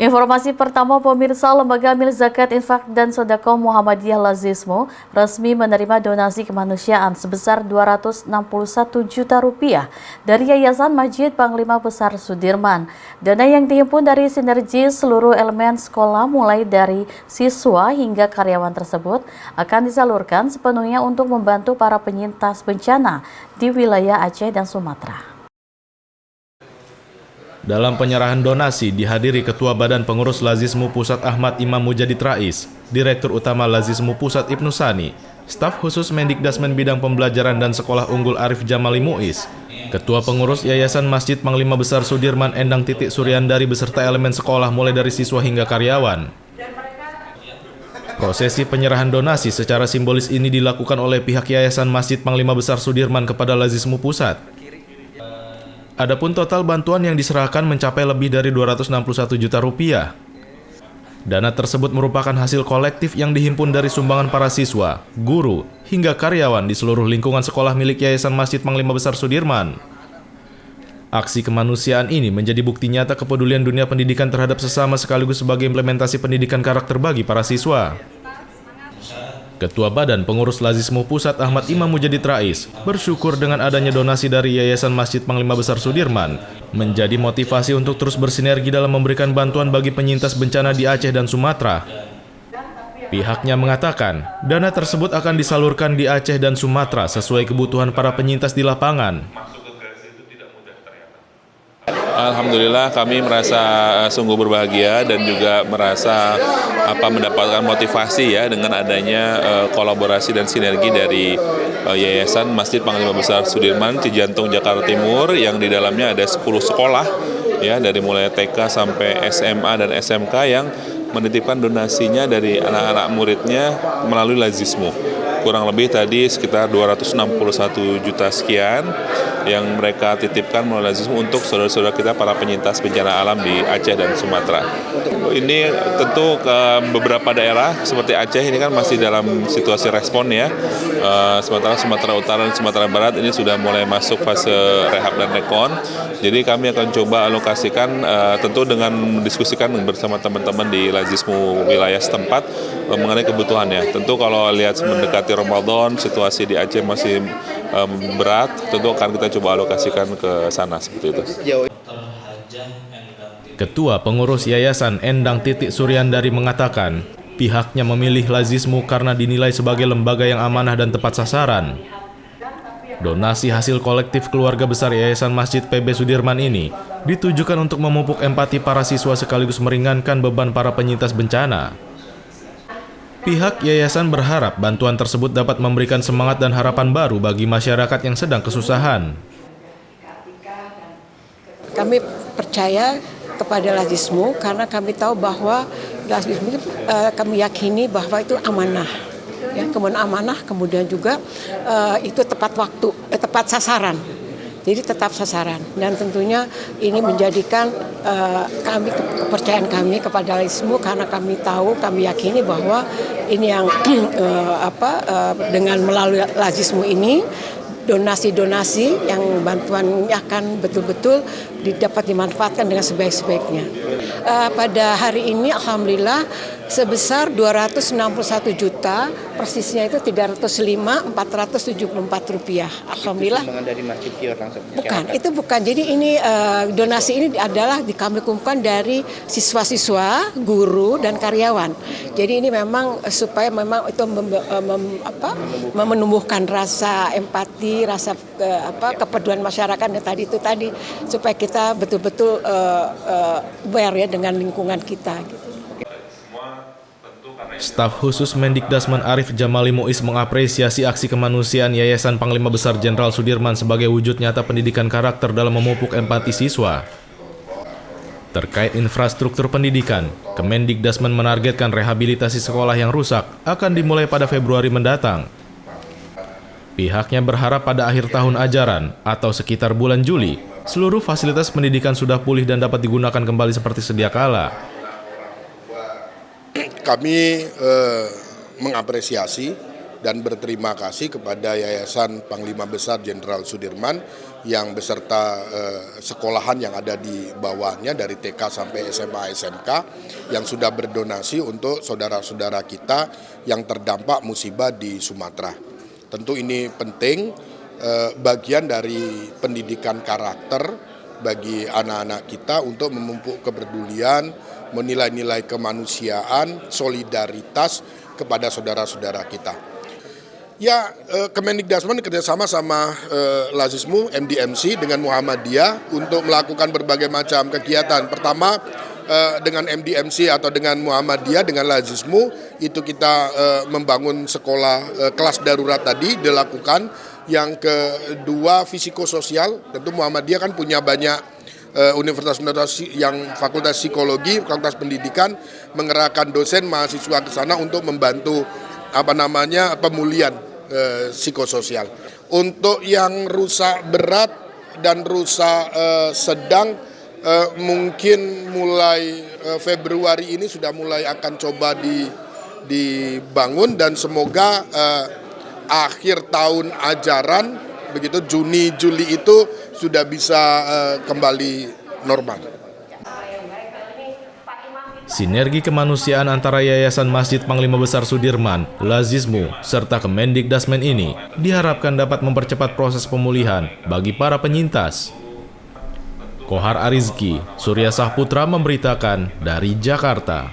Informasi pertama pemirsa, Lembaga Amil Zakat Infak dan Sedekah Muhammadiyah Lazismu resmi menerima donasi kemanusiaan sebesar Rp261 juta dari Yayasan Masjid Panglima Besar Sudirman. Dana yang dihimpun dari sinergi seluruh elemen sekolah mulai dari siswa hingga karyawan tersebut akan disalurkan sepenuhnya untuk membantu para penyintas bencana di wilayah Aceh dan Sumatera. Dalam penyerahan donasi dihadiri Ketua Badan Pengurus Lazismu Pusat Ahmad Imam Mujadid Rais, Direktur Utama Lazismu Pusat Ibnu Sani, Staf Khusus Mendikdasmen Bidang Pembelajaran dan Sekolah Unggul Arif Jamali Muiz, Ketua Pengurus Yayasan Masjid Panglima Besar Sudirman Endang Titik Suryandari beserta elemen sekolah mulai dari siswa hingga karyawan. Prosesi penyerahan donasi secara simbolis ini dilakukan oleh pihak Yayasan Masjid Panglima Besar Sudirman kepada Lazismu Pusat. Adapun total bantuan yang diserahkan mencapai lebih dari Rp261 juta. Dana tersebut merupakan hasil kolektif yang dihimpun dari sumbangan para siswa, guru, hingga karyawan di seluruh lingkungan sekolah milik Yayasan Masjid Panglima Besar Sudirman. Aksi kemanusiaan ini menjadi bukti nyata kepedulian dunia pendidikan terhadap sesama sekaligus sebagai implementasi pendidikan karakter bagi para siswa. Ketua Badan Pengurus Lazismu Pusat Ahmad Imam Mujadid Rais bersyukur dengan adanya donasi dari Yayasan Masjid Panglima Besar Sudirman menjadi motivasi untuk terus bersinergi dalam memberikan bantuan bagi penyintas bencana di Aceh dan Sumatera. Pihaknya mengatakan, dana tersebut akan disalurkan di Aceh dan Sumatera sesuai kebutuhan para penyintas di lapangan. Alhamdulillah kami merasa sungguh berbahagia dan juga merasa mendapatkan motivasi ya dengan adanya kolaborasi dan sinergi dari Yayasan Masjid Panglima Besar Sudirman Cijantung Jakarta Timur yang di dalamnya ada 10 sekolah ya dari mulai TK sampai SMA dan SMK yang menitipkan donasinya dari anak-anak muridnya melalui Lazismu. Kurang lebih tadi sekitar 261 juta sekian yang mereka titipkan melalui Lazismu untuk saudara-saudara kita para penyintas bencana alam di Aceh dan Sumatera. Ini tentu ke beberapa daerah seperti Aceh ini kan masih dalam situasi respon ya. Sementara Sumatera Utara dan Sumatera Barat ini sudah mulai masuk fase rehab dan rekon. Jadi kami akan coba alokasikan tentu dengan mendiskusikan bersama teman-teman di Lazismu wilayah setempat mengenai kebutuhannya. Tentu kalau lihat mendekati Ramadan, situasi di Aceh masih berat, tentu akan kita coba alokasikan ke sana seperti itu. Ketua Pengurus Yayasan Endang Titik Suryandari mengatakan, pihaknya memilih Lazismu karena dinilai sebagai lembaga yang amanah dan tepat sasaran. Donasi hasil kolektif keluarga besar Yayasan Masjid PB Sudirman ini ditujukan untuk memupuk empati para siswa sekaligus meringankan beban para penyintas bencana. Pihak yayasan berharap bantuan tersebut dapat memberikan semangat dan harapan baru bagi masyarakat yang sedang kesusahan. Kami percaya kepada Lazismu karena kami tahu bahwa Lazismu itu kami yakini bahwa itu amanah. Ya, kemudian amanah, kemudian juga itu tepat waktu, tepat sasaran. Jadi tetap sasaran dan tentunya ini menjadikan kepercayaan kami kepada Lazismu karena kami tahu, kami yakini bahwa ini yang dengan melalui Lazismu ini donasi-donasi yang bantuan akan betul-betul dapat dimanfaatkan dengan sebaik-sebaiknya. Pada hari ini alhamdulillah sebesar 261 juta, persisnya itu Rp305.474. Alhamdulillah. Dari Masjid Kior langsung. Bukan, itu bukan. Jadi ini donasi ini adalah kami kumpulkan dari siswa-siswa, guru dan karyawan. Jadi ini memang supaya memang itu menumbuhkan rasa empati, rasa kepedulian masyarakat yang tadi supaya kita betul-betul aware ya dengan lingkungan kita gitu. Staf Khusus Mendikdasmen Arif Jamali Muiz mengapresiasi aksi kemanusiaan Yayasan Panglima Besar Jenderal Sudirman sebagai wujud nyata pendidikan karakter dalam memupuk empati siswa. Terkait infrastruktur pendidikan, Kemendikdasmen menargetkan rehabilitasi sekolah yang rusak akan dimulai pada Februari mendatang. Pihaknya berharap pada akhir tahun ajaran atau sekitar bulan Juli, seluruh fasilitas pendidikan sudah pulih dan dapat digunakan kembali seperti sedia kala. Kami mengapresiasi dan berterima kasih kepada Yayasan Panglima Besar Jenderal Sudirman yang beserta sekolahan yang ada di bawahnya dari TK sampai SMA SMK yang sudah berdonasi untuk saudara-saudara kita yang terdampak musibah di Sumatera. Tentu ini penting, bagian dari pendidikan karakter bagi anak-anak kita untuk memupuk kepedulian, menilai-nilai kemanusiaan, solidaritas kepada saudara-saudara kita. Ya, Kemendikbudrismen kerjasama sama Lazismu, MDMC dengan Muhammadiyah untuk melakukan berbagai macam kegiatan. Pertama, dengan MDMC atau dengan Muhammadiyah, dengan Lazismu, itu kita membangun sekolah kelas darurat tadi dilakukan. Yang kedua, fisikososial, tentu Muhammadiyah kan punya banyak universitas yang fakultas psikologi, fakultas pendidikan, mengerahkan dosen mahasiswa ke sana untuk membantu pemulihan psikososial. Untuk yang rusak berat dan rusak sedang, mungkin mulai Februari ini sudah mulai akan coba dibangun dan semoga akhir tahun ajaran, begitu Juni Juli itu sudah bisa kembali normal. Sinergi kemanusiaan antara Yayasan Masjid Panglima Besar Sudirman, Lazismu, serta Kemendikbudrismen ini diharapkan dapat mempercepat proses pemulihan bagi para penyintas. Kohar Arizki, Surya Sahputra memberitakan dari Jakarta.